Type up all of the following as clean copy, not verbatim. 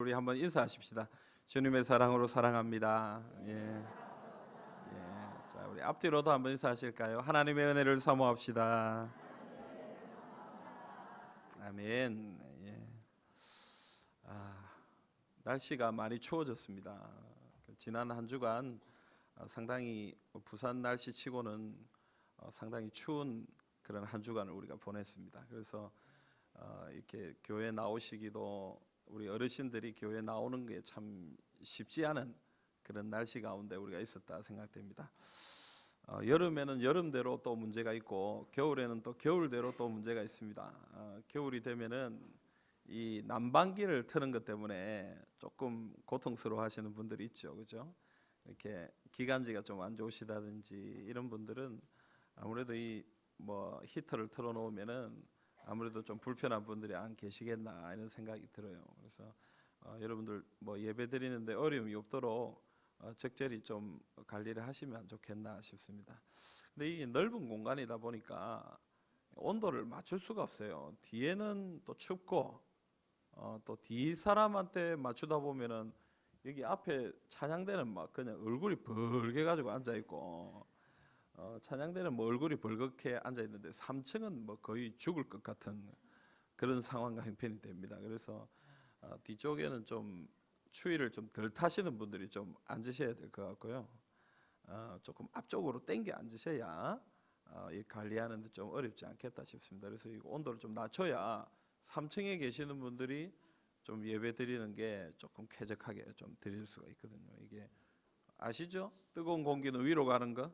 우리 한번 인사하십시다. 주님의 사랑으로 사랑합니다. 예. 자, 우리 앞뒤로도 한번 인사하실까요? 하나님의 은혜를 사모합시다. 아멘. 예. 날씨가 많이 추워졌습니다. 지난 한 주간 상당히 부산 날씨치고는 상당히 추운 그런 한 주간을 우리가 보냈습니다. 그래서 이렇게 교회 나오시기도 우리 어르신들이 교회 나오는 게 참 쉽지 않은 그런 날씨 가운데 우리가 있었다 생각됩니다. 여름에는 여름대로 또 문제가 있고 겨울에는 또 겨울대로 또 문제가 있습니다. 겨울이 되면은 이 난방기를 트는 것 때문에 조금 고통스러워 하시는 분들이 있죠. 그죠? 이렇게 기관지가 좀 안 좋으시다든지 이런 분들은 아무래도 이 뭐 히터를 틀어 놓으면은 아무래도 좀 불편한 분들이 안 계시겠나 이런 생각이 들어요. 그래서 여러분들 뭐 예배 드리는데 어려움이 없도록 적절히 좀 관리를 하시면 좋겠나 싶습니다. 근데 이 넓은 공간이다 보니까 온도를 맞출 수가 없어요. 뒤에는 또 춥고 또 뒤 사람한테 맞추다 보면은 여기 앞에 찬양대는 막 그냥 얼굴이 벌게 가지고 앉아 있고 찬양대는 뭐 얼굴이 벌겋게 앉아 있는데 3층은 뭐 거의 죽을 것 같은 그런 상황과 형편이 됩니다. 그래서 뒤쪽에는 좀 추위를 좀 덜 타시는 분들이 좀 앉으셔야 될 것 같고요. 조금 앞쪽으로 당겨 앉으셔야 이 관리하는데 좀 어렵지 않겠다 싶습니다. 그래서 이 온도를 좀 낮춰야 3층에 계시는 분들이 좀 예배 드리는 게 조금 쾌적하게 좀 드릴 수가 있거든요. 이게 아시죠? 뜨거운 공기는 위로 가는 거,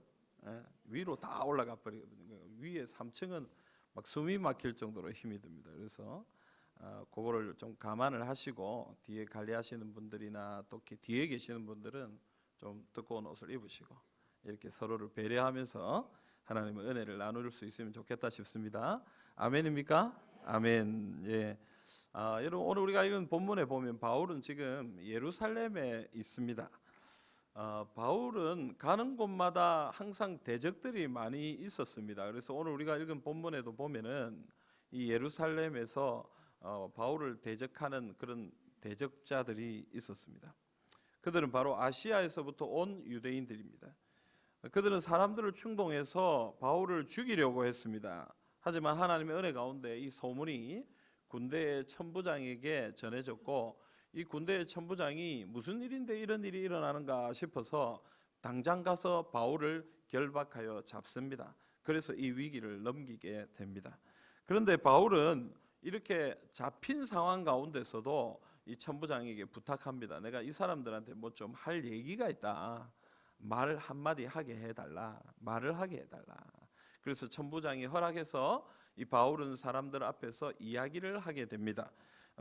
위로 다 올라가 버리거든요. 위에 3층은 막 숨이 막힐 정도로 힘이 듭니다. 그래서 그거를 좀 감안을 하시고 뒤에 관리하시는 분들이나 또 뒤에 계시는 분들은 좀 두꺼운 옷을 입으시고 이렇게 서로를 배려하면서 하나님의 은혜를 나눌 수 있으면 좋겠다 싶습니다. 아멘입니까? 아멘. 예. 여러분 오늘 우리가 읽은 본문에 보면 바울은 지금 예루살렘에 있습니다. 바울은 가는 곳마다 항상 대적들이 많이 있었습니다. 그래서 오늘 우리가 읽은 본문에도 보면은 이 예루살렘에서 바울을 대적하는 그런 대적자들이 있었습니다. 그들은 바로 아시아에서부터 온 유대인들입니다. 그들은 사람들을 충동해서 바울을 죽이려고 했습니다. 하지만 하나님의 은혜 가운데 이 소문이 군대의 천부장에게 전해졌고 이 군대의 천부장이 무슨 일인데 이런 일이 일어나는가 싶어서 당장 가서 바울을 결박하여 잡습니다. 그래서 이 위기를 넘기게 됩니다. 그런데 바울은 이렇게 잡힌 상황 가운데서도 이 천부장에게 부탁합니다. 내가 이 사람들한테 뭐 좀 할 얘기가 있다. 말 한마디 하게 해달라. 말을 하게 해달라. 그래서 천부장이 허락해서 이 바울은 사람들 앞에서 이야기를 하게 됩니다.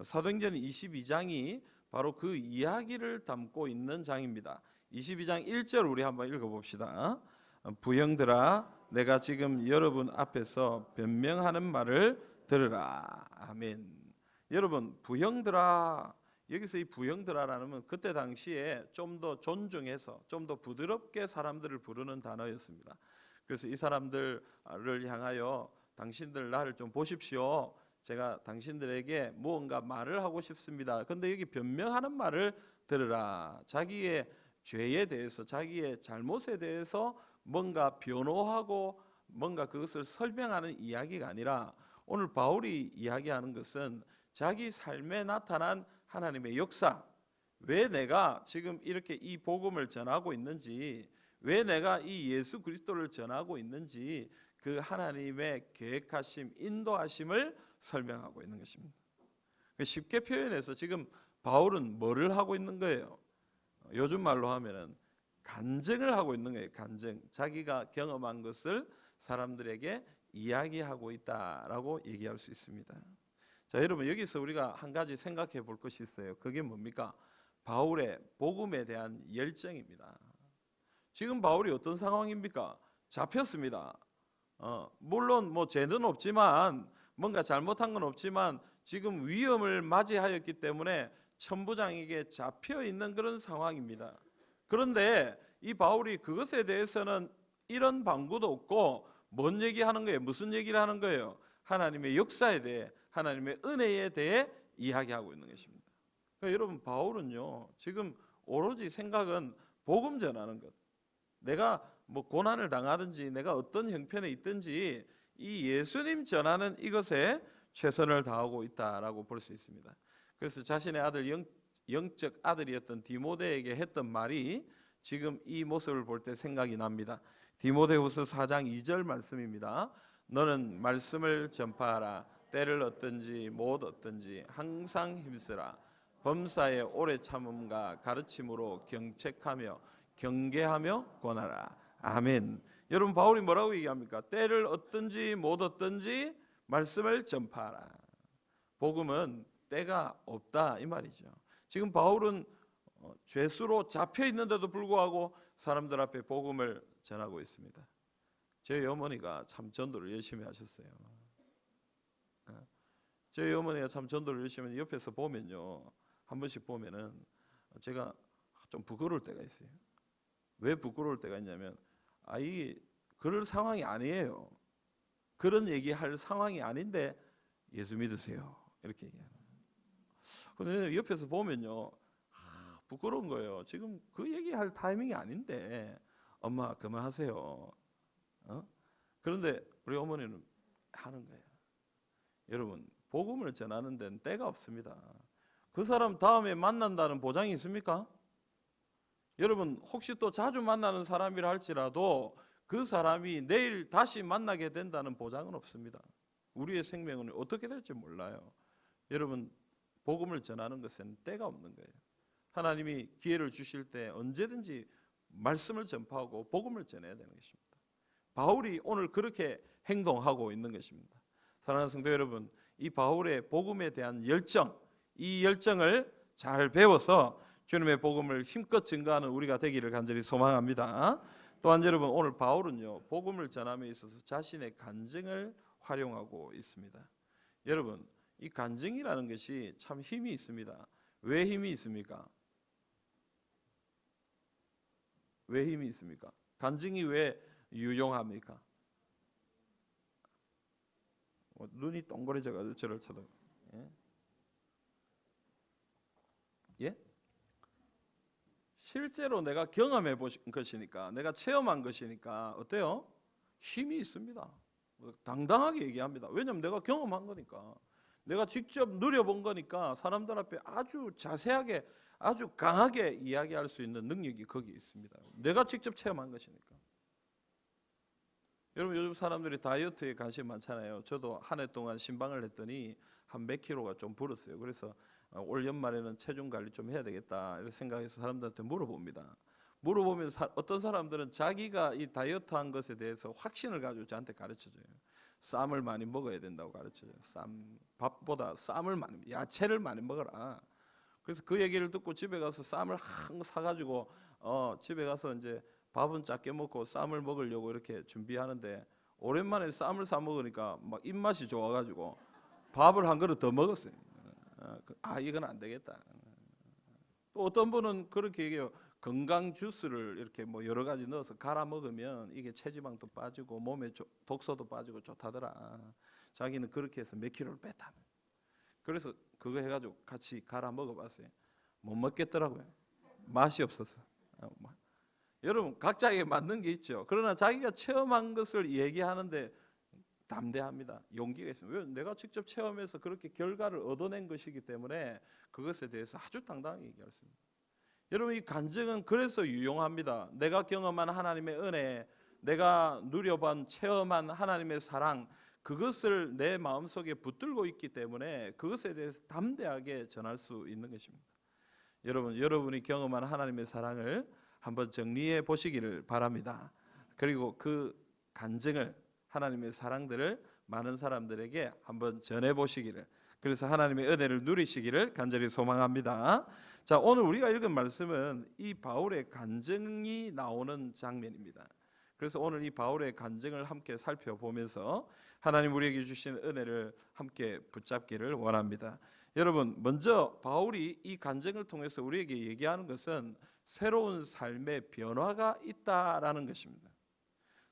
사도행전 22장이 바로 그 이야기를 담고 있는 장입니다. 22장 1절 우리 한번 읽어봅시다. 부형들아 내가 지금 여러분 앞에서 변명하는 말을 들으라. 아멘. 여러분 부형들아, 여기서 이 부형들아라는 건 그때 당시에 좀 더 존중해서 좀 더 부드럽게 사람들을 부르는 단어였습니다. 그래서 이 사람들을 향하여 당신들 나를 좀 보십시오. 제가 당신들에게 무언가 말을 하고 싶습니다. 그런데 여기 변명하는 말을 들으라. 자기의 죄에 대해서 자기의 잘못에 대해서 뭔가 변호하고 뭔가 그것을 설명하는 이야기가 아니라 오늘 바울이 이야기하는 것은 자기 삶에 나타난 하나님의 역사, 왜 내가 지금 이렇게 이 복음을 전하고 있는지, 왜 내가 이 예수 그리스도를 전하고 있는지 그 하나님의 계획하심, 인도하심을 설명하고 있는 것입니다. 쉽게 표현해서 지금 바울은 뭐를 하고 있는 거예요? 요즘 말로 하면은 간증을 하고 있는 거예요. 간증. 자기가 경험한 것을 사람들에게 이야기하고 있다라고 얘기할 수 있습니다. 자, 여러분 여기서 우리가 한 가지 생각해 볼 것이 있어요. 그게 뭡니까? 바울의 복음에 대한 열정입니다. 지금 바울이 어떤 상황입니까? 잡혔습니다. 물론 뭐 죄는 없지만 뭔가 잘못한 건 없지만 지금 위험을 맞이하였기 때문에 천부장에게 잡혀 있는 그런 상황입니다. 그런데 이 바울이 그것에 대해서는 이런 방구도 없고 뭔 얘기하는 거예요? 무슨 얘기를 하는 거예요? 하나님의 역사에 대해, 하나님의 은혜에 대해 이야기하고 있는 것입니다. 그러니까 여러분 바울은요 지금 오로지 생각은 복음 전하는 것. 내가 뭐 고난을 당하든지 내가 어떤 형편에 있든지 이 예수님 전하는 이것에 최선을 다하고 있다라고 볼 수 있습니다. 그래서 자신의 아들 영적 아들이었던 디모데에게 했던 말이 지금 이 모습을 볼 때 생각이 납니다. 디모데후서 4장 2절 말씀입니다. 너는 말씀을 전파하라. 때를 얻든지 못 얻든지 항상 힘쓰라. 범사의 오래 참음과 가르침으로 경책하며 경계하며 권하라. 아멘. 여러분 바울이 뭐라고 얘기합니까? 때를 얻든지 못 얻든지 말씀을 전파하라. 복음은 때가 없다 이 말이죠. 지금 바울은 죄수로 잡혀 있는데도 불구하고 사람들 앞에 복음을 전하고 있습니다. 저희 어머니가 참 전도를 열심히 하셨어요. 저희 어머니가 참 전도를 열심히 하는데 옆에서 보면요, 한 번씩 보면은 제가 좀 부끄러울 때가 있어요. 왜 부끄러울 때가 있냐면 이 그럴 상황이 아니에요. 그런 얘기할 상황이 아닌데 예수 믿으세요 이렇게 얘기하는. 근데 옆에서 보면요, 부끄러운 거예요. 지금 그 얘기할 타이밍이 아닌데 엄마 그만하세요. 그런데 우리 어머니는 하는 거예요. 여러분 복음을 전하는 데는 때가 없습니다. 그 사람 다음에 만난다는 보장이 있습니까? 여러분 혹시 또 자주 만나는 사람이라 할지라도 그 사람이 내일 다시 만나게 된다는 보장은 없습니다. 우리의 생명은 어떻게 될지 몰라요. 여러분 복음을 전하는 것은 때가 없는 거예요. 하나님이 기회를 주실 때 언제든지 말씀을 전파하고 복음을 전해야 되는 것입니다. 바울이 오늘 그렇게 행동하고 있는 것입니다. 사랑하는 성도 여러분, 이 바울의 복음에 대한 열정, 이 열정을 잘 배워서 주님의 복음을 힘껏 증거하는 우리가 되기를 간절히 소망합니다. 또한 여러분 오늘 바울은요 복음을 전함에 있어서 자신의 간증을 활용하고 있습니다. 여러분 이 간증이라는 것이 참 힘이 있습니다. 왜 힘이 있습니까? 왜 힘이 있습니까? 간증이 왜 유용합니까? 눈이 동그래져가지고 저를 쳐다. 예? 실제로 내가 경험해 본 것이니까, 내가 체험한 것이니까 어때요? 힘이 있습니다. 당당하게 얘기합니다. 왜냐하면 내가 경험한 거니까, 내가 직접 누려본 거니까 사람들 앞에 아주 자세하게, 아주 강하게 이야기할 수 있는 능력이 거기 있습니다. 내가 직접 체험한 것이니까. 여러분 요즘 사람들이 다이어트에 관심이 많잖아요. 저도 한 해 동안 신방을 했더니 한 몇 킬로가 좀 불었어요. 그래서 올 연말에는 체중 관리 좀 해야 되겠다 이렇게 생각해서 사람들한테 물어봅니다. 물어보면 어떤 사람들은 자기가 이 다이어트 한 것에 대해서 확신을 가지고 저한테 가르쳐줘요. 쌈을 많이 먹어야 된다고 가르쳐줘요. 밥보다 쌈을 많이, 야채를 많이 먹어라. 그래서 그 얘기를 듣고 집에 가서 쌈을 한 거 사가지고 집에 가서 이제 밥은 작게 먹고 쌈을 먹으려고 이렇게 준비하는데 오랜만에 쌈을 사 먹으니까 막 입맛이 좋아가지고 밥을 한 그릇 더 먹었어요. 이건 안 되겠다. 또 어떤 분은 그렇게 얘기해요. 건강 주스를 이렇게 뭐 여러 가지 넣어서 갈아 먹으면 이게 체지방도 빠지고 몸에 독소도 빠지고 좋다더라. 자기는 그렇게 해서 몇 킬로를 뺐다. 그래서 그거 해가지고 같이 갈아 먹어봤어요. 못 먹겠더라고요. 맛이 없어서. 여러분 각자에게 맞는 게 있죠. 그러나 자기가 체험한 것을 얘기하는데 담대합니다. 용기가 있습니다. 왜? 내가 직접 체험해서 그렇게 결과를 얻어낸 것이기 때문에 그것에 대해서 아주 당당하게 얘기할 수 있습니다. 여러분 이 간증은 그래서 유용합니다. 내가 경험한 하나님의 은혜, 내가 누려본 체험한 하나님의 사랑, 그것을 내 마음속에 붙들고 있기 때문에 그것에 대해서 담대하게 전할 수 있는 것입니다. 여러분이 경험한 하나님의 사랑을 한번 정리해 보시기를 바랍니다. 그리고 그 간증을, 하나님의 사랑들을 많은 사람들에게 한번 전해 보시기를, 그래서 하나님의 은혜를 누리시기를 간절히 소망합니다. 자, 오늘 우리가 읽은 말씀은 이 바울의 간증이 나오는 장면입니다. 그래서 오늘 이 바울의 간증을 함께 살펴보면서 하나님 우리에게 주신 은혜를 함께 붙잡기를 원합니다. 여러분, 먼저 바울이 이 간증을 통해서 우리에게 얘기하는 것은 새로운 삶의 변화가 있다라는 것입니다.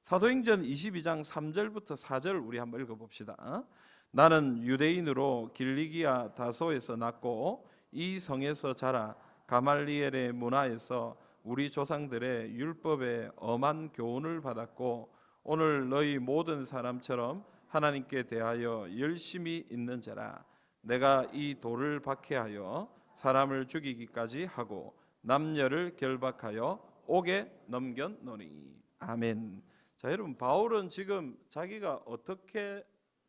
사도행전 22장 3절부터 4절 우리 한번 읽어봅시다. 나는 유대인으로 길리기아 다소에서 났고 이 성에서 자라 가말리엘의 문화에서 우리 조상들의 율법에 엄한 교훈을 받았고 오늘 너희 모든 사람처럼 하나님께 대하여 열심히 있는 자라. 내가 이 돌을 박해하여 사람을 죽이기까지 하고 남녀를 결박하여 옥에 넘겼노니. 아멘. 자, 여러분, 바울은 지금 자기가 어떻게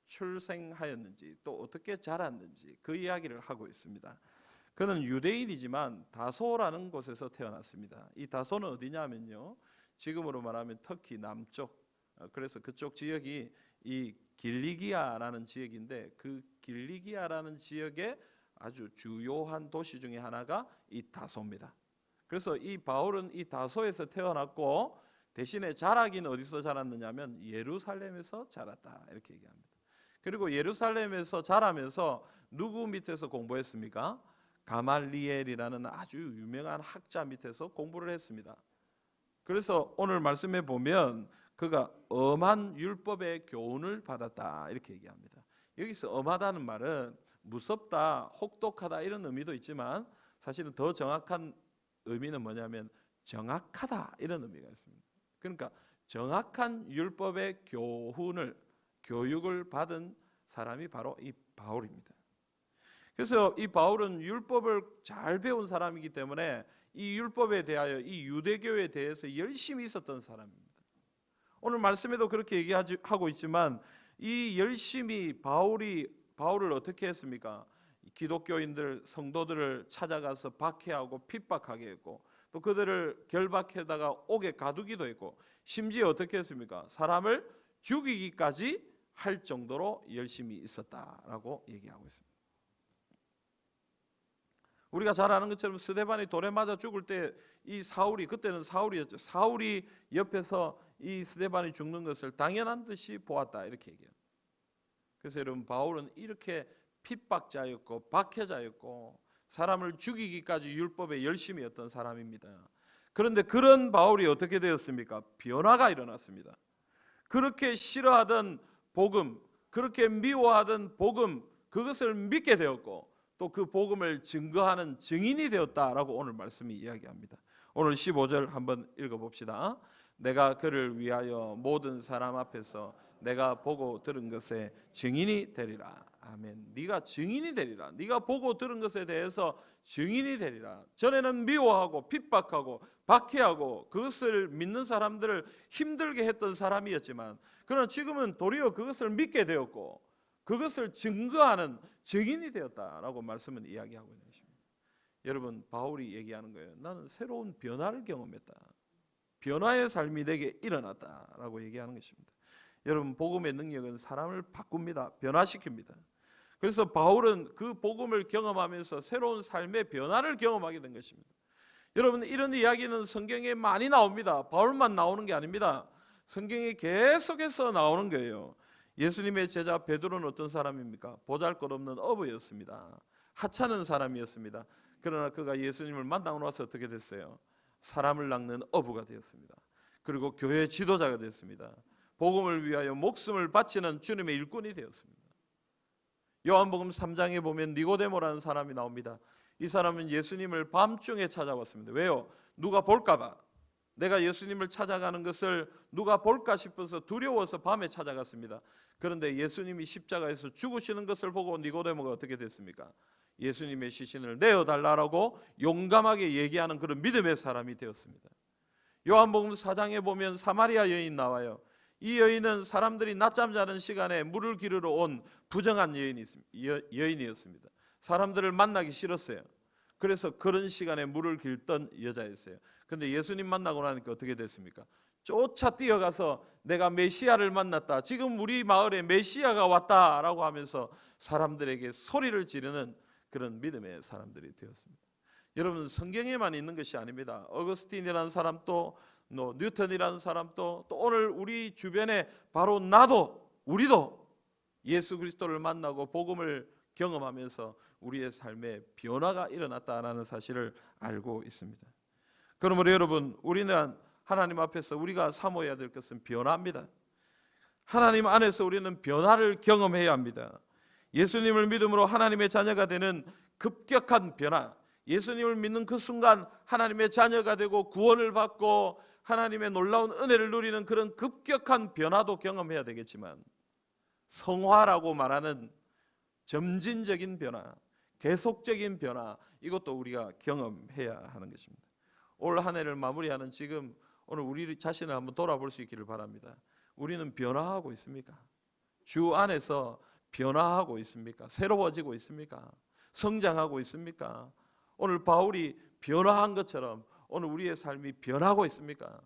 출생하였는지 또 어떻게 자랐는지 그 이야기를 하고 있습니다. 그는 유대인이지만 다소라는 곳에서 태어났습니다. 이 다소는 어디냐면요, 지금으로 말하면 터키 남쪽, 그래서 그쪽 지역이 이 길리기아라는 지역인데, 그 길리기아라는 지역의 아주 주요한 도시 중에 하나가 이 다소입니다. 그래서 이 바울은 이 다소에서 태어났고 대신에 자라기는 어디서 자랐느냐면 예루살렘에서 자랐다, 이렇게 얘기합니다. 그리고 예루살렘에서 자라면서 누구 밑에서 공부했습니까? 가말리엘이라는 아주 유명한 학자 밑에서 공부를 했습니다. 그래서 오늘 말씀에 보면 그가 엄한 율법의 교훈을 받았다, 이렇게 얘기합니다. 여기서 엄하다는 말은 무섭다, 혹독하다 이런 의미도 있지만 사실은 더 정확한 의미는 뭐냐면 정확하다, 이런 의미가 있습니다. 그러니까 정확한 율법의 교육을 받은 사람이 바로 이 바울입니다. 그래서 이 바울은 율법을 잘 배운 사람이기 때문에 이 율법에 대하여, 이 유대교에 대해서 열심히 있었던 사람입니다. 오늘 말씀에도 그렇게 얘기하고 있지만 이 열심히 바울을 어떻게 했습니까? 기독교인들, 성도들을 찾아가서 박해하고 핍박하게 했고 또 그들을 결박해다가 옥에 가두기도 했고 심지어 어떻게 했습니까? 사람을 죽이기까지 할 정도로 열심히 있었다라고 얘기하고 있습니다. 우리가 잘 아는 것처럼 스데반이 돌에 맞아 죽을 때 이 사울이, 그때는 사울이었죠, 사울이 옆에서 이 스데반이 죽는 것을 당연한 듯이 보았다, 이렇게 얘기해요. 그래서 여러분, 바울은 이렇게 핍박자였고 박해자였고 사람을 죽이기까지 율법에 열심히 했던 사람입니다. 그런데 그런 바울이 어떻게 되었습니까? 변화가 일어났습니다. 그렇게 싫어하던 복음, 그렇게 미워하던 복음, 그것을 믿게 되었고 또 그 복음을 증거하는 증인이 되었다라고 오늘 말씀이 이야기합니다. 오늘 15절 한번 읽어봅시다. 내가 그를 위하여 모든 사람 앞에서 내가 보고 들은 것에 증인이 되리라. 아멘. 네가 증인이 되리라. 네가 보고 들은 것에 대해서 증인이 되리라. 전에는 미워하고 핍박하고 박해하고 그것을 믿는 사람들을 힘들게 했던 사람이었지만 그러나 지금은 도리어 그것을 믿게 되었고 그것을 증거하는 증인이 되었다라고 말씀은 이야기하고 있는 것입니다. 여러분, 바울이 얘기하는 거예요. 나는 새로운 변화를 경험했다. 변화의 삶이 내게 일어났다라고 얘기하는 것입니다. 여러분, 복음의 능력은 사람을 바꿉니다. 변화시킵니다. 그래서 바울은 그 복음을 경험하면서 새로운 삶의 변화를 경험하게 된 것입니다. 여러분, 이런 이야기는 성경에 많이 나옵니다. 바울만 나오는 게 아닙니다. 성경에 계속해서 나오는 거예요. 예수님의 제자 베드로는 어떤 사람입니까? 보잘것없는 어부였습니다. 하찮은 사람이었습니다. 그러나 그가 예수님을 만나고 나서 어떻게 됐어요? 사람을 낚는 어부가 되었습니다. 그리고 교회 지도자가 되었습니다. 복음을 위하여 목숨을 바치는 주님의 일꾼이 되었습니다. 요한복음 3장에 보면 니고데모라는 사람이 나옵니다. 이 사람은 예수님을 밤중에 찾아왔습니다. 왜요? 누가 볼까 봐. 내가 예수님을 찾아가는 것을 누가 볼까 싶어서 두려워서 밤에 찾아갔습니다. 그런데 예수님이 십자가에서 죽으시는 것을 보고 니고데모가 어떻게 됐습니까? 예수님의 시신을 내어달라고 용감하게 얘기하는 그런 믿음의 사람이 되었습니다. 요한복음 4장에 보면 사마리아 여인 나와요. 이 여인은 사람들이 낮잠 자는 시간에 물을 기르러 온 부정한 여인이었습니다. 사람들을 만나기 싫었어요. 그래서 그런 시간에 물을 길던 여자였어요. 그런데 예수님 만나고 나니까 어떻게 됐습니까? 쫓아 뛰어가서 내가 메시아를 만났다, 지금 우리 마을에 메시아가 왔다라고 하면서 사람들에게 소리를 지르는 그런 믿음의 사람들이 되었습니다. 여러분, 성경에만 있는 것이 아닙니다. 어거스틴이라는 사람도, 뉴턴이라는 사람도, 또 오늘 우리 주변에 바로 우리도 예수 그리스도를 만나고 복음을 경험하면서 우리의 삶에 변화가 일어났다는 사실을 알고 있습니다. 그러므로 여러분, 우리는 하나님 앞에서 우리가 사모해야 될 것은 변화입니다. 하나님 안에서 우리는 변화를 경험해야 합니다. 예수님을 믿음으로 하나님의 자녀가 되는 급격한 변화, 예수님을 믿는 그 순간 하나님의 자녀가 되고 구원을 받고 하나님의 놀라운 은혜를 누리는 그런 급격한 변화도 경험해야 되겠지만, 성화라고 말하는 점진적인 변화, 계속적인 변화, 이것도 우리가 경험해야 하는 것입니다. 올 한 해를 마무리하는 지금 오늘 우리 자신을 한번 돌아볼 수 있기를 바랍니다. 우리는 변화하고 있습니까? 주 안에서 변화하고 있습니까? 새로워지고 있습니까? 성장하고 있습니까? 오늘 바울이 변화한 것처럼 오늘 우리의 삶이 변하고 있습니까?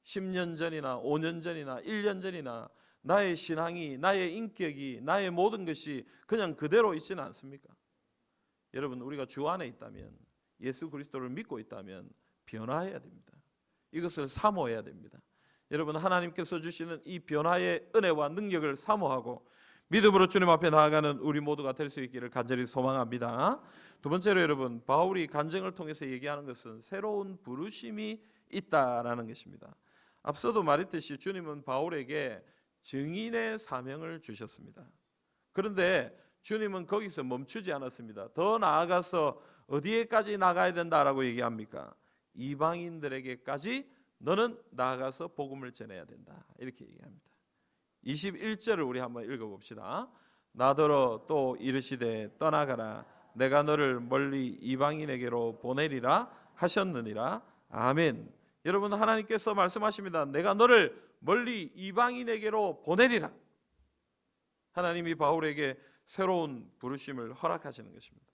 10년 전이나 5년 전이나 1년 전이나 나의 신앙이, 나의 인격이, 나의 모든 것이 그냥 그대로 있지는 않습니까? 여러분, 우리가 주 안에 있다면, 예수 그리스도를 믿고 있다면 변화해야 됩니다. 이것을 사모해야 됩니다. 여러분, 하나님께서 주시는 이 변화의 은혜와 능력을 사모하고 믿음으로 주님 앞에 나아가는 우리 모두가 될 수 있기를 간절히 소망합니다. 두 번째로 여러분, 바울이 간증을 통해서 얘기하는 것은 새로운 부르심이 있다라는 것입니다. 앞서도 말했듯이 주님은 바울에게 증인의 사명을 주셨습니다. 그런데 주님은 거기서 멈추지 않았습니다. 더 나아가서 어디에까지 나가야 된다라고 얘기합니까? 이방인들에게까지 너는 나아가서 복음을 전해야 된다, 이렇게 얘기합니다. 21절을 우리 한번 읽어봅시다. 나더러 또 이르시되 떠나가라, 내가 너를 멀리 이방인에게로 보내리라 하셨느니라. 아멘. 여러분, 하나님께서 말씀하십니다. 내가 너를 멀리 이방인에게로 보내리라. 하나님이 바울에게 새로운 부르심을 허락하시는 것입니다.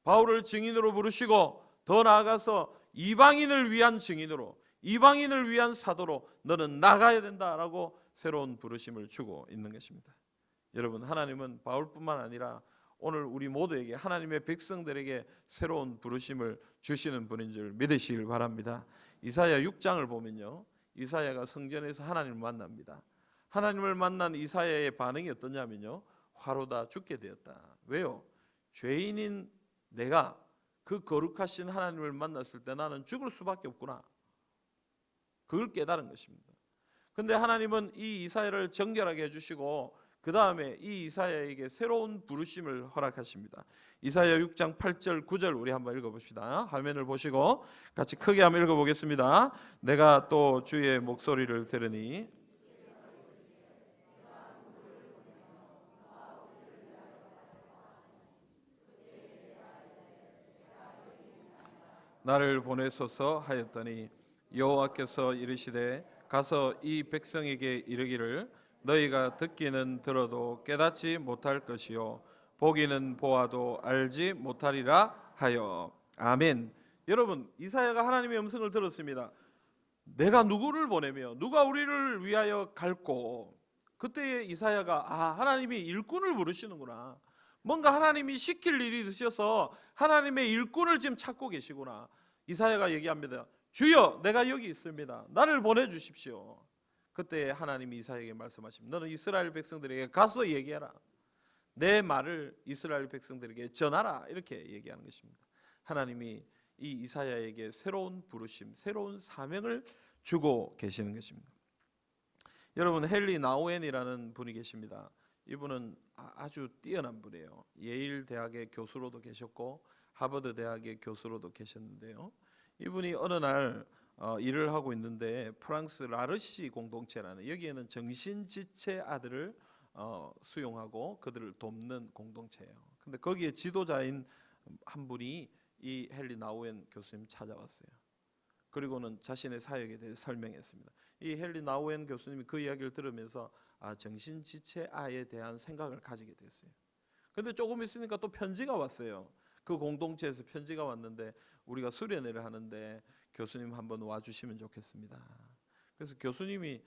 바울을 증인으로 부르시고 더 나아가서 이방인을 위한 증인으로, 이방인을 위한 사도로 너는 나가야 된다라고 새로운 부르심을 주고 있는 것입니다. 여러분, 하나님은 바울뿐만 아니라 오늘 우리 모두에게, 하나님의 백성들에게 새로운 부르심을 주시는 분인 줄 믿으시길 바랍니다. 이사야 6장을 보면요, 이사야가 성전에서 하나님을 만납니다. 하나님을 만난 이사야의 반응이 어떠냐면요, 화로다, 죽게 되었다. 왜요? 죄인인 내가 그 거룩하신 하나님을 만났을 때 나는 죽을 수밖에 없구나, 그걸 깨달은 것입니다. 근데 하나님은 이 이사야를 정결하게 해주시고 그 다음에 이 이사야에게 새로운 부르심을 허락하십니다. 이사야 6장 8절 9절 우리 한번 읽어봅시다. 화면을 보시고 같이 크게 한번 읽어보겠습니다. 내가 또 주의 목소리를 들으니 나를 보내소서 하였더니 여호와께서 이르시되 가서 이 백성에게 이르기를 너희가 듣기는 들어도 깨닫지 못할 것이요 보기는 보아도 알지 못하리라 하여. 아멘. 여러분, 이사야가 하나님의 음성을 들었습니다. 내가 누구를 보내며 누가 우리를 위하여 갈고, 그때 이사야가 하나님이 일꾼을 부르시는구나, 뭔가 하나님이 시킬 일이 있으셔서 하나님의 일꾼을 지금 찾고 계시구나. 이사야가 얘기합니다. 주여, 내가 여기 있습니다. 나를 보내주십시오. 그때 하나님이 이사야에게 말씀하십니다. 너는 이스라엘 백성들에게 가서 얘기해라. 내 말을 이스라엘 백성들에게 전하라, 이렇게 얘기하는 것입니다. 하나님이 이 이사야에게 새로운 부르심, 새로운 사명을 주고 계시는 것입니다. 여러분, 헨리 나우엔이라는 분이 계십니다. 이분은 아주 뛰어난 분이에요. 예일 대학의 교수로도 계셨고 하버드 대학의 교수로도 계셨는데요, 이분이 어느 날 일을 하고 있는데 프랑스 라르시 공동체라는, 여기에는 정신지체 아들을 수용하고 그들을 돕는 공동체예요. 근데 거기에 지도자인 한 분이 이 헨리 나우엔 교수님 찾아왔어요. 그리고는 자신의 사역에 대해 설명했습니다. 이 헨리 나우엔 교수님이 그 이야기를 들으면서 정신지체아에 대한 생각을 가지게 됐어요. 근데 조금 있으니까 또 편지가 왔어요. 그 공동체에서 편지가 왔는데 우리가 수련회를 하는데 교수님 한번 와주시면 좋겠습니다. 그래서 교수님이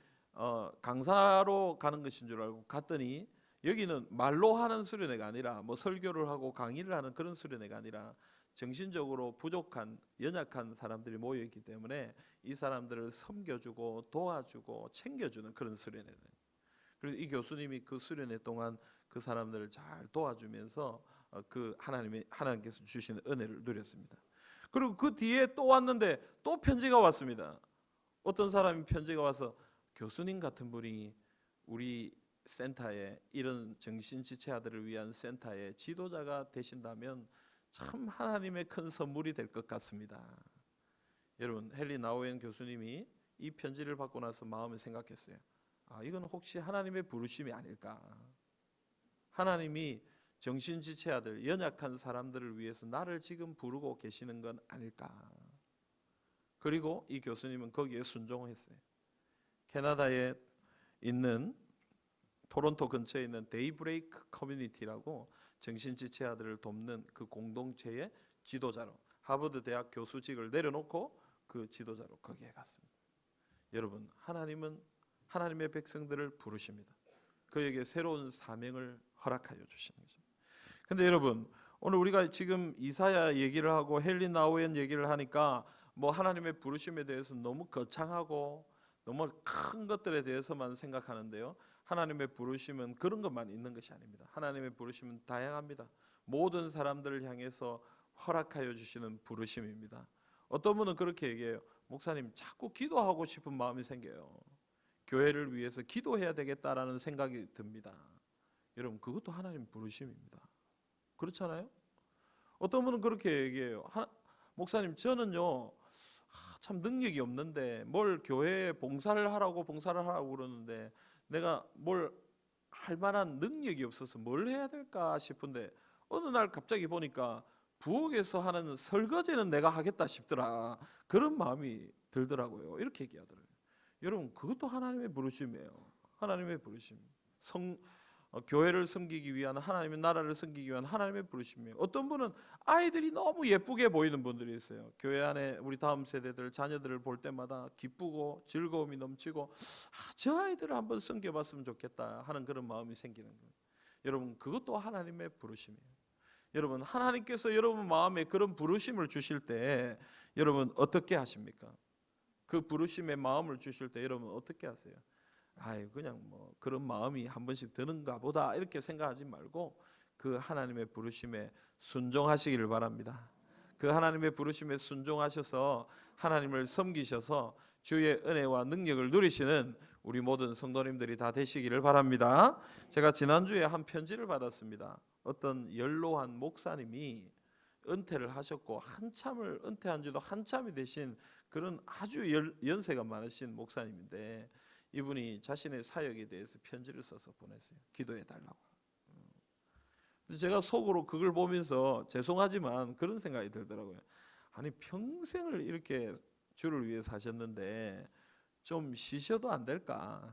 강사로 가는 것인 줄 알고 갔더니 여기는 말로 하는 수련회가 아니라 뭐 설교를 하고 강의를 하는 그런 수련회가 아니라 정신적으로 부족한 연약한 사람들이 모여있기 때문에 이 사람들을 섬겨주고 도와주고 챙겨주는 그런 수련회예요. 그래서 이 교수님이 그 수련회 동안 그 사람들을 잘 도와주면서 그 하나님께서 주시는 은혜를 누렸습니다. 그리고 그 뒤에 또 왔는데 또 편지가 왔습니다. 어떤 사람이 편지가 와서 교수님 같은 분이 우리 센터에, 이런 정신지체아들을 위한 센터의 지도자가 되신다면 참 하나님의 큰 선물이 될 것 같습니다. 여러분, 헨리 나우엔 교수님이 이 편지를 받고 나서 마음에 생각했어요. 이건 혹시 하나님의 부르심이 아닐까? 하나님이 정신지체아들, 연약한 사람들을 위해서 나를 지금 부르고 계시는 건 아닐까? 그리고 이 교수님은 거기에 순종했어요. 캐나다에 있는, 토론토 근처에 있는 데이브레이크 커뮤니티라고 정신지체아들을 돕는 그 공동체의 지도자로, 하버드 대학 교수직을 내려놓고 그 지도자로 거기에 갔습니다. 여러분, 하나님은 하나님의 백성들을 부르십니다. 그에게 새로운 사명을 허락하여 주시는 것입니다. 근데 여러분, 오늘 우리가 지금 이사야 얘기를 하고 헨리 나우엔 얘기를 하니까 뭐 하나님의 부르심에 대해서 너무 거창하고 너무 큰 것들에 대해서만 생각하는데요, 하나님의 부르심은 그런 것만 있는 것이 아닙니다. 하나님의 부르심은 다양합니다. 모든 사람들을 향해서 허락하여 주시는 부르심입니다. 어떤 분은 그렇게 얘기해요. 목사님, 자꾸 기도하고 싶은 마음이 생겨요. 교회를 위해서 기도해야 되겠다라는 생각이 듭니다. 여러분, 그것도 하나님 부르심입니다. 그렇잖아요? 어떤 분은 그렇게 얘기해요. 목사님, 저는요 참 능력이 없는데 뭘 교회에 봉사를 하라고 그러는데 내가 뭘 할 만한 능력이 없어서 뭘 해야 될까 싶은데 어느 날 갑자기 보니까 부엌에서 하는 설거지는 내가 하겠다 싶더라. 그런 마음이 들더라고요. 이렇게 얘기하더라고요. 여러분, 그것도 하나님의 부르심이에요. 하나님의 부르심. 교회를 섬기기 위한, 하나님의 나라를 섬기기 위한 하나님의 부르심이에요. 어떤 분은 아이들이 너무 예쁘게 보이는 분들이 있어요. 교회 안에 우리 다음 세대들, 자녀들을 볼 때마다 기쁘고 즐거움이 넘치고 저 아이들을 한번 섬겨봤으면 좋겠다 하는 그런 마음이 생기는 거예요. 여러분, 그것도 하나님의 부르심이에요. 여러분, 하나님께서 여러분 마음에 그런 부르심을 주실 때 여러분 어떻게 하십니까? 그 부르심의 마음을 주실 때 여러분 어떻게 하세요? 그냥 뭐 그런 마음이 한 번씩 드는가 보다 이렇게 생각하지 말고 그 하나님의 부르심에 순종하시기를 바랍니다. 그 하나님의 부르심에 순종하셔서 하나님을 섬기셔서 주의 은혜와 능력을 누리시는 우리 모든 성도님들이 다 되시기를 바랍니다. 제가 지난주에 한 편지를 받았습니다. 어떤 연로한 목사님이 은퇴를 하셨고 한참을, 은퇴한 지도 한참이 되신 그런 아주 연세가 많으신 목사님인데 이분이 자신의 사역에 대해서 편지를 써서 보냈어요. 기도해 달라고. 제가 속으로 그걸 보면서 죄송하지만 그런 생각이 들더라고요. 아니, 평생을 이렇게 주를 위해 사셨는데 좀 쉬셔도 안 될까?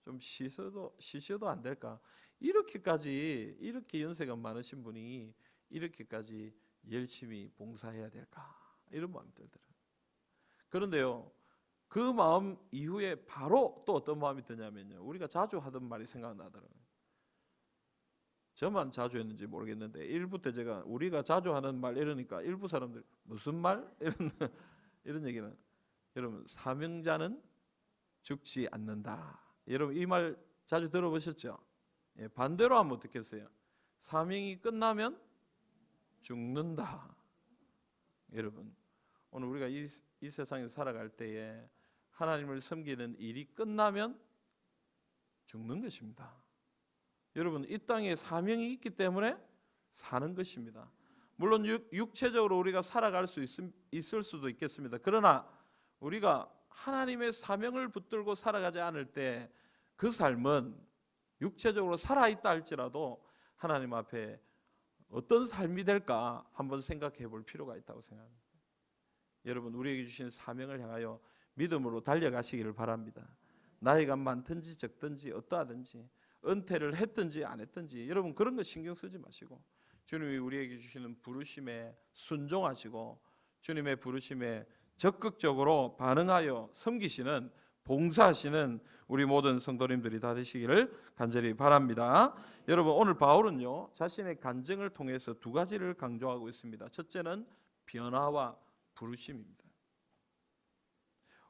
좀 쉬셔도 안 될까? 이렇게 연세가 많으신 분이 이렇게까지 열심히 봉사해야 될까? 이런 마음이 들더라고요. 그런데요, 그 마음 이후에 바로 또 어떤 마음이 드냐면요, 우리가 자주 하던 말이 생각나더라고요. 저만 자주 했는지 모르겠는데 일부 때 제가 우리가 자주 하는 말 이러니까 일부 사람들이 무슨 말? 이런 얘기는, 여러분, 사명자는 죽지 않는다. 여러분, 이 말 자주 들어보셨죠? 반대로 하면 어떻겠어요? 사명이 끝나면 죽는다. 여러분, 오늘 우리가 이 세상에 살아갈 때에 하나님을 섬기는 일이 끝나면 죽는 것입니다. 여러분, 이 땅에 사명이 있기 때문에 사는 것입니다. 물론 육체적으로 우리가 살아갈 수 있을 수도 있겠습니다. 그러나 우리가 하나님의 사명을 붙들고 살아가지 않을 때 그 삶은 육체적으로 살아있다 할지라도 하나님 앞에 어떤 삶이 될까 한번 생각해 볼 필요가 있다고 생각합니다. 여러분, 우리에게 주신 사명을 향하여 믿음으로 달려가시기를 바랍니다. 나이가 많든지 적든지 어떠하든지 은퇴를 했든지 안 했든지 여러분 그런 거 신경 쓰지 마시고 주님이 우리에게 주시는 부르심에 순종하시고 주님의 부르심에 적극적으로 반응하여 섬기시는, 봉사하시는 우리 모든 성도님들이 다 되시기를 간절히 바랍니다. 여러분, 오늘 바울은요 자신의 간증을 통해서 두 가지를 강조하고 있습니다. 첫째는 변화와 부르심입니다.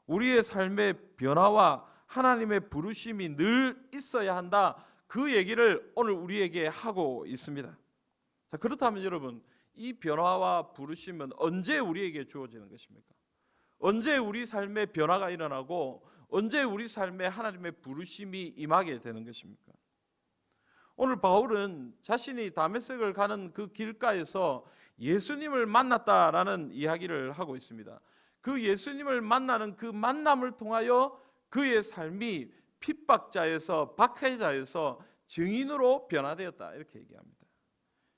우리의 삶의 변화와 하나님의 부르심이 늘 있어야 한다, 그 얘기를 오늘 우리에게 하고 있습니다. 자, 그렇다면 여러분, 이 변화와 부르심은 언제 우리에게 주어지는 것입니까? 언제 우리 삶에 변화가 일어나고 언제 우리 삶에 하나님의 부르심이 임하게 되는 것입니까? 오늘 바울은 자신이 다메섹을 가는 그 길가에서 예수님을 만났다라는 이야기를 하고 있습니다. 그 예수님을 만나는 그 만남을 통하여 그의 삶이 핍박자에서 박해자에서 증인으로 변화되었다, 이렇게 얘기합니다.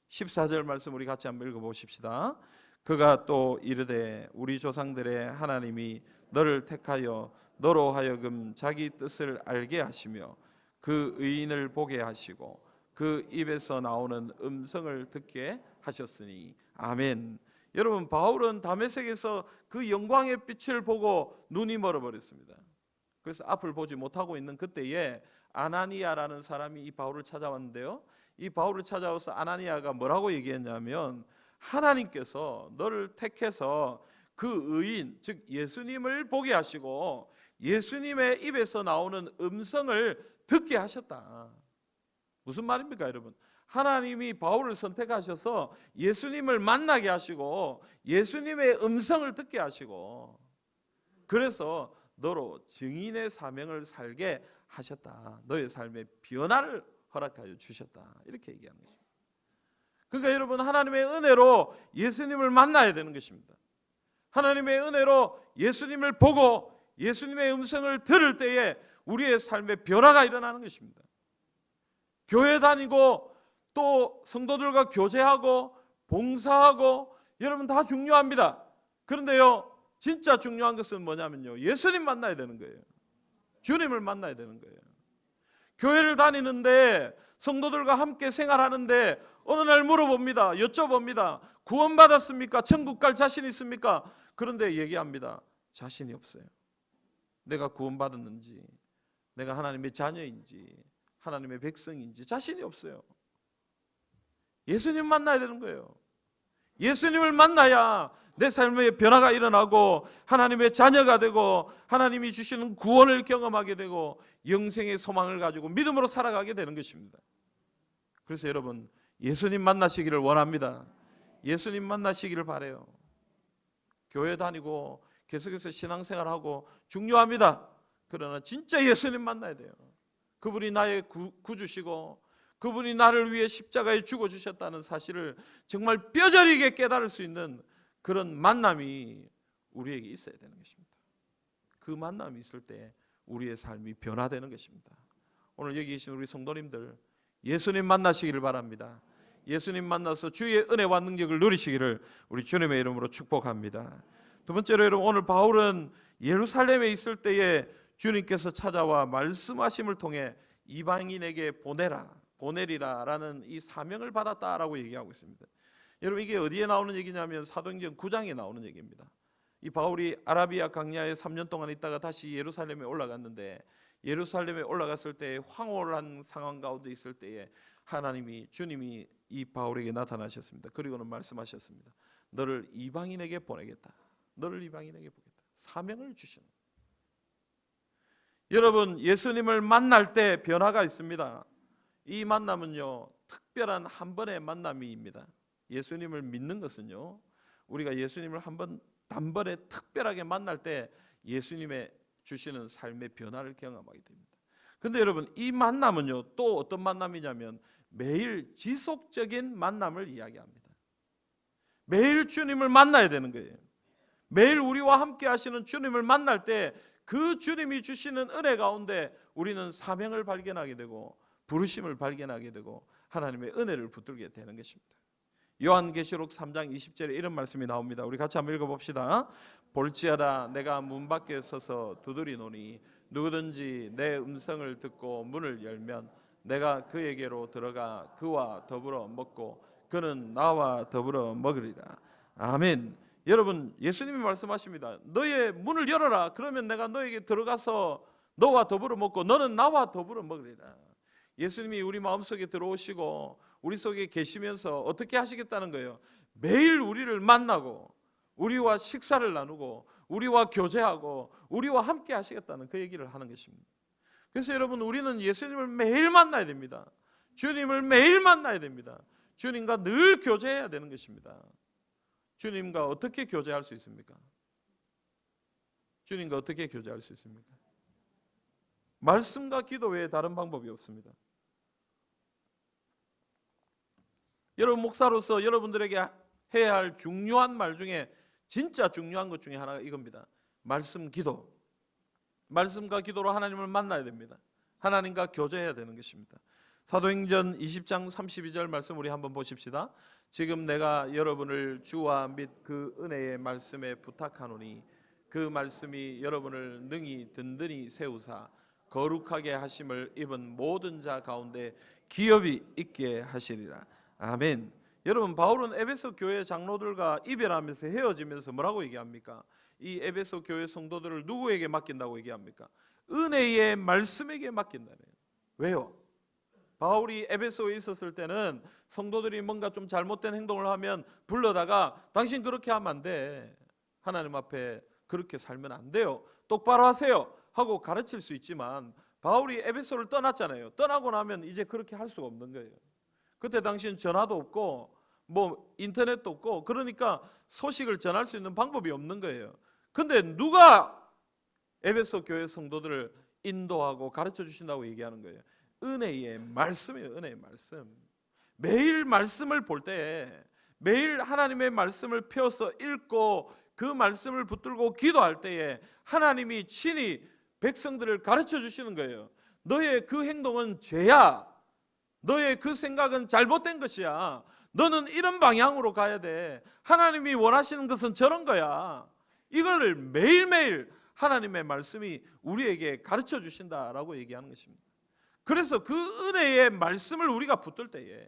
14절 말씀 우리 같이 한번 읽어보십시다. 그가 또 이르되 우리 조상들의 하나님이 너를 택하여 너로 하여금 자기 뜻을 알게 하시며 그 의인을 보게 하시고 그 입에서 나오는 음성을 듣게 하셨으니 아멘. 여러분, 바울은 다메섹에서 그 영광의 빛을 보고 눈이 멀어버렸습니다. 그래서 앞을 보지 못하고 있는 그때에 아나니아라는 사람이 이 바울을 찾아왔는데요, 이 바울을 찾아와서 아나니아가 뭐라고 얘기했냐면, 하나님께서 너를 택해서 그 의인, 즉 예수님을 보게 하시고 예수님의 입에서 나오는 음성을 듣게 하셨다. 무슨 말입니까, 여러분? 하나님이 바울을 선택하셔서 예수님을 만나게 하시고 예수님의 음성을 듣게 하시고, 그래서 너로 증인의 사명을 살게 하셨다. 너의 삶의 변화를 허락하여 주셨다, 이렇게 얘기하는 것입니다. 그러니까 여러분, 하나님의 은혜로 예수님을 만나야 되는 것입니다. 하나님의 은혜로 예수님을 보고 예수님의 음성을 들을 때에 우리의 삶의 변화가 일어나는 것입니다. 교회 다니고 또 성도들과 교제하고 봉사하고 여러분 다 중요합니다. 그런데요, 진짜 중요한 것은 뭐냐면요, 예수님 만나야 되는 거예요. 주님을 만나야 되는 거예요. 교회를 다니는데 성도들과 함께 생활하는데 어느 날 물어봅니다. 여쭤봅니다. 구원받았습니까? 천국 갈 자신 있습니까? 그런데 얘기합니다. 자신이 없어요. 내가 구원받았는지, 내가 하나님의 자녀인지, 하나님의 백성인지 자신이 없어요. 예수님 만나야 되는 거예요. 예수님을 만나야 내 삶에 변화가 일어나고 하나님의 자녀가 되고 하나님이 주시는 구원을 경험하게 되고 영생의 소망을 가지고 믿음으로 살아가게 되는 것입니다. 그래서 여러분, 예수님 만나시기를 원합니다. 예수님 만나시기를 바라요. 교회 다니고 계속해서 신앙생활하고 중요합니다. 그러나 진짜 예수님 만나야 돼요. 그분이 나의 구주시고 그분이 나를 위해 십자가에 죽어주셨다는 사실을 정말 뼈저리게 깨달을 수 있는 그런 만남이 우리에게 있어야 되는 것입니다. 그 만남이 있을 때 우리의 삶이 변화되는 것입니다. 오늘 여기 계신 우리 성도님들, 예수님 만나시기를 바랍니다. 예수님 만나서 주의 은혜와 능력을 누리시기를 우리 주님의 이름으로 축복합니다. 두 번째로, 여러분, 오늘 바울은 예루살렘에 있을 때에 주님께서 찾아와 말씀하심을 통해 이방인에게 보내리라라는 이 사명을 받았다라고 얘기하고 있습니다. 여러분, 이게 어디에 나오는 얘기냐면 사도행전 9장에 나오는 얘기입니다. 이 바울이 아라비아 광야에 3년 동안 있다가 다시 예루살렘에 올라갔는데, 예루살렘에 올라갔을 때 황홀한 상황 가운데 있을 때에 주님이 이 바울에게 나타나셨습니다. 그리고는 말씀하셨습니다. 너를 이방인에게 보내겠다. 너를 이방인에게 보겠다. 사명을 주시는. 여러분, 예수님을 만날 때 변화가 있습니다. 이 만남은요, 특별한 한 번의 만남입니다. 예수님을 믿는 것은요, 우리가 예수님을 한번 단번에 특별하게 만날 때 예수님의 주시는 삶의 변화를 경험하게 됩니다. 그런데 여러분, 이 만남은요, 또 어떤 만남이냐면 매일 지속적인 만남을 이야기합니다. 매일 주님을 만나야 되는 거예요. 매일 우리와 함께 하시는 주님을 만날 때 그 주님이 주시는 은혜 가운데 우리는 사명을 발견하게 되고 부르심을 발견하게 되고 하나님의 은혜를 붙들게 되는 것입니다. 요한계시록 3장 20절에 이런 말씀이 나옵니다. 우리 같이 한번 읽어봅시다. 볼지어다 내가 문 밖에 서서 두드리노니 누구든지 내 음성을 듣고 문을 열면 내가 그에게로 들어가 그와 더불어 먹고 그는 나와 더불어 먹으리라. 아멘. 여러분, 예수님이 말씀하십니다. 너의 문을 열어라. 그러면 내가 너에게 들어가서 너와 더불어 먹고 너는 나와 더불어 먹으리라. 예수님이 우리 마음속에 들어오시고 우리 속에 계시면서 어떻게 하시겠다는 거예요? 매일 우리를 만나고 우리와 식사를 나누고 우리와 교제하고 우리와 함께 하시겠다는 그 얘기를 하는 것입니다. 그래서 여러분, 우리는 예수님을 매일 만나야 됩니다. 주님을 매일 만나야 됩니다. 주님과 늘 교제해야 되는 것입니다. 주님과 어떻게 교제할 수 있습니까? 주님과 어떻게 교제할 수 있습니까? 말씀과 기도 외에 다른 방법이 없습니다. 여러분 목사로서 여러분들에게 해야 할 중요한 말 중에 진짜 중요한 것 중에 하나가 이겁니다. 말씀, 기도. 말씀과 기도로 하나님을 만나야 됩니다. 하나님과 교제해야 되는 것입니다. 사도행전 20장 32절 말씀 우리 한번 보십시다. 지금 내가 여러분을 주와 및 그 은혜의 말씀에 부탁하노니 그 말씀이 여러분을 능히 든든히 세우사 거룩하게 하심을 입은 모든 자 가운데 기업이 있게 하시리라. 아멘. 여러분 바울은 에베소 교회 장로들과 이별하면서 헤어지면서 뭐라고 얘기합니까? 이 에베소 교회 성도들을 누구에게 맡긴다고 얘기합니까? 은혜의 말씀에게 맡긴다네요. 왜요? 바울이 에베소에 있었을 때는 성도들이 뭔가 좀 잘못된 행동을 하면 불러다가 당신 그렇게 하면 안 돼. 하나님 앞에 그렇게 살면 안 돼요. 똑바로 하세요 하고 가르칠 수 있지만 바울이 에베소를 떠났잖아요. 떠나고 나면 이제 그렇게 할 수가 없는 거예요. 그때 당시엔 전화도 없고 뭐 인터넷도 없고 그러니까 소식을 전할 수 있는 방법이 없는 거예요. 근데 누가 에베소 교회 성도들을 인도하고 가르쳐 주신다고 얘기하는 거예요? 은혜의 말씀이에요. 은혜의 말씀. 매일 말씀을 볼 때 매일 하나님의 말씀을 펴서 읽고 그 말씀을 붙들고 기도할 때에 하나님이 친히 백성들을 가르쳐 주시는 거예요. 너의 그 행동은 죄야. 너의 그 생각은 잘못된 것이야. 너는 이런 방향으로 가야 돼. 하나님이 원하시는 것은 저런 거야. 이걸 매일매일 하나님의 말씀이 우리에게 가르쳐 주신다라고 얘기하는 것입니다. 그래서 그 은혜의 말씀을 우리가 붙들 때에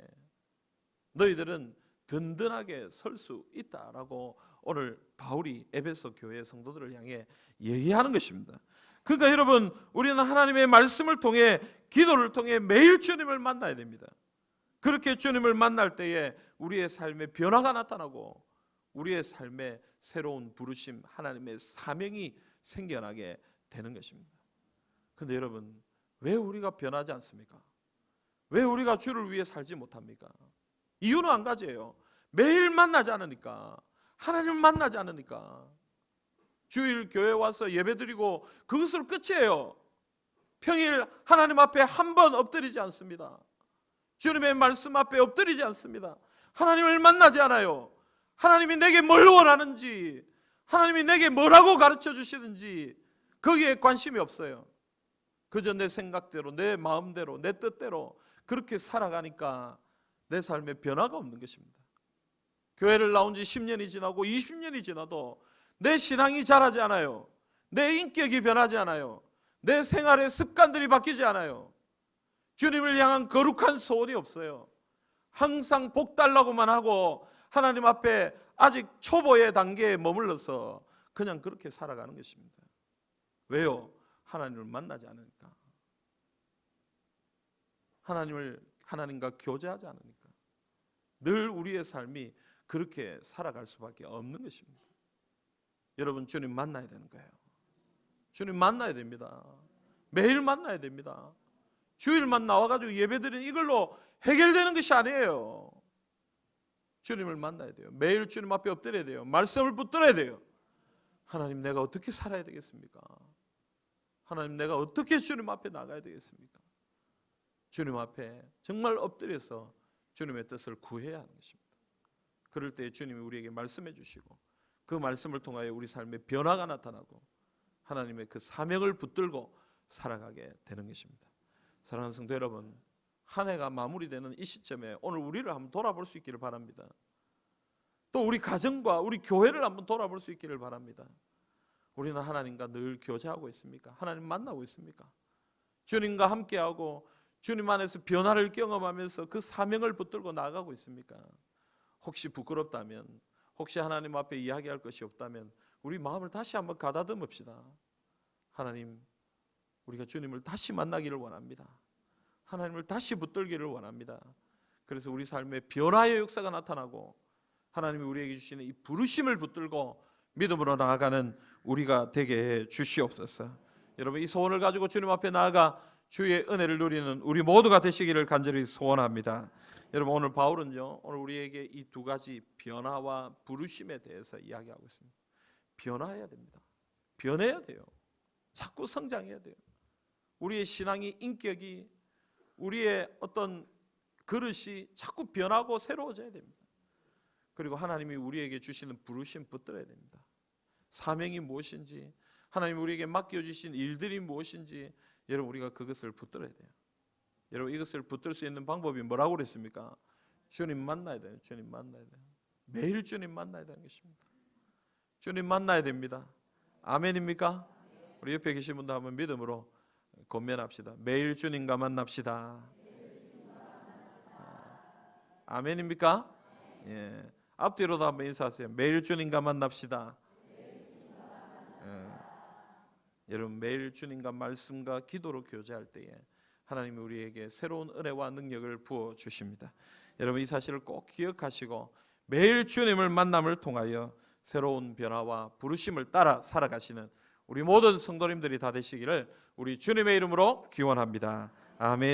너희들은 든든하게 설 수 있다라고 오늘 바울이 에베소 교회 성도들을 향해 얘기하는 것입니다. 그러니까 여러분 우리는 하나님의 말씀을 통해 기도를 통해 매일 주님을 만나야 됩니다. 그렇게 주님을 만날 때에 우리의 삶에 변화가 나타나고 우리의 삶에 새로운 부르심, 하나님의 사명이 생겨나게 되는 것입니다. 그런데 여러분 왜 우리가 변하지 않습니까? 왜 우리가 주를 위해 살지 못합니까? 이유는 한 가지예요. 매일 만나지 않으니까, 하나님을 만나지 않으니까. 주일 교회 와서 예배드리고 그것으로 끝이에요. 평일 하나님 앞에 한 번 엎드리지 않습니다. 주님의 말씀 앞에 엎드리지 않습니다. 하나님을 만나지 않아요. 하나님이 내게 뭘 원하는지, 하나님이 내게 뭐라고 가르쳐 주시는지 거기에 관심이 없어요. 그저 내 생각대로, 내 마음대로, 내 뜻대로 그렇게 살아가니까 내 삶에 변화가 없는 것입니다. 교회를 나온 지 10년이 지나고 20년이 지나도 내 신앙이 자라지 않아요. 내 인격이 변하지 않아요. 내 생활의 습관들이 바뀌지 않아요. 주님을 향한 거룩한 소원이 없어요. 항상 복 달라고만 하고 하나님 앞에 아직 초보의 단계에 머물러서 그냥 그렇게 살아가는 것입니다. 왜요? 하나님을 만나지 않으니까. 하나님과 교제하지 않으니까. 늘 우리의 삶이 그렇게 살아갈 수밖에 없는 것입니다. 여러분 주님 만나야 되는 거예요. 주님 만나야 됩니다. 매일 만나야 됩니다. 주일만 나와가지고 예배드리는 이걸로 해결되는 것이 아니에요. 주님을 만나야 돼요. 매일 주님 앞에 엎드려야 돼요. 말씀을 붙들어야 돼요. 하나님 내가 어떻게 살아야 되겠습니까? 하나님 내가 어떻게 주님 앞에 나가야 되겠습니까? 주님 앞에 정말 엎드려서 주님의 뜻을 구해야 하는 것입니다. 그럴 때 주님이 우리에게 말씀해 주시고 그 말씀을 통하여 우리 삶에 변화가 나타나고 하나님의 그 사명을 붙들고 살아가게 되는 것입니다. 사랑하는 성도 여러분, 한 해가 마무리되는 이 시점에 오늘 우리를 한번 돌아볼 수 있기를 바랍니다. 또 우리 가정과 우리 교회를 한번 돌아볼 수 있기를 바랍니다. 우리는 하나님과 늘 교제하고 있습니까? 하나님 만나고 있습니까? 주님과 함께하고 주님 안에서 변화를 경험하면서 그 사명을 붙들고 나아가고 있습니까? 혹시 부끄럽다면, 혹시 하나님 앞에 이야기할 것이 없다면 우리 마음을 다시 한번 가다듬읍시다. 하나님, 우리가 주님을 다시 만나기를 원합니다. 하나님을 다시 붙들기를 원합니다. 그래서 우리 삶에 변화의 역사가 나타나고 하나님이 우리에게 주시는 이 부르심을 붙들고 믿음으로 나아가는 우리가 되게 해 주시옵소서. 여러분 이 소원을 가지고 주님 앞에 나아가 주의 은혜를 누리는 우리 모두가 되시기를 간절히 소원합니다. 여러분 오늘 바울은요, 오늘 우리에게 이 두 가지 변화와 부르심에 대해서 이야기하고 있습니다. 변화해야 됩니다. 변해야 돼요. 자꾸 성장해야 돼요. 우리의 신앙의 인격이, 우리의 어떤 그릇이 자꾸 변하고 새로워져야 됩니다. 그리고 하나님이 우리에게 주시는 부르심 붙들어야 됩니다. 사명이 무엇인지, 하나님이 우리에게 맡겨주신 일들이 무엇인지 여러분 우리가 그것을 붙들어야 돼요. 여러분 이것을 붙들 수 있는 방법이 뭐라고 그랬습니까? 주님 만나야 돼요. 주님 만나야 돼요. 매일 주님 만나야 되는 것입니다. 주님 만나야 됩니다. 아멘입니까? 우리 옆에 계신 분도 한번 믿음으로 권면합시다. 매일 주님과 만납시다. 아멘입니까? 예. 앞뒤로도 한번 인사하세요. 매일 주님과 만납시다. 예. 여러분 매일 주님과 말씀과 기도로 교제할 때에 하나님이 우리에게 새로운 은혜와 능력을 부어 주십니다. 여러분 이 사실을 꼭 기억하시고 매일 주님을 만남을 통하여 새로운 변화와 부르심을 따라 살아가시는 우리 모든 성도님들이 다 되시기를 우리 주님의 이름으로 기원합니다. 아멘.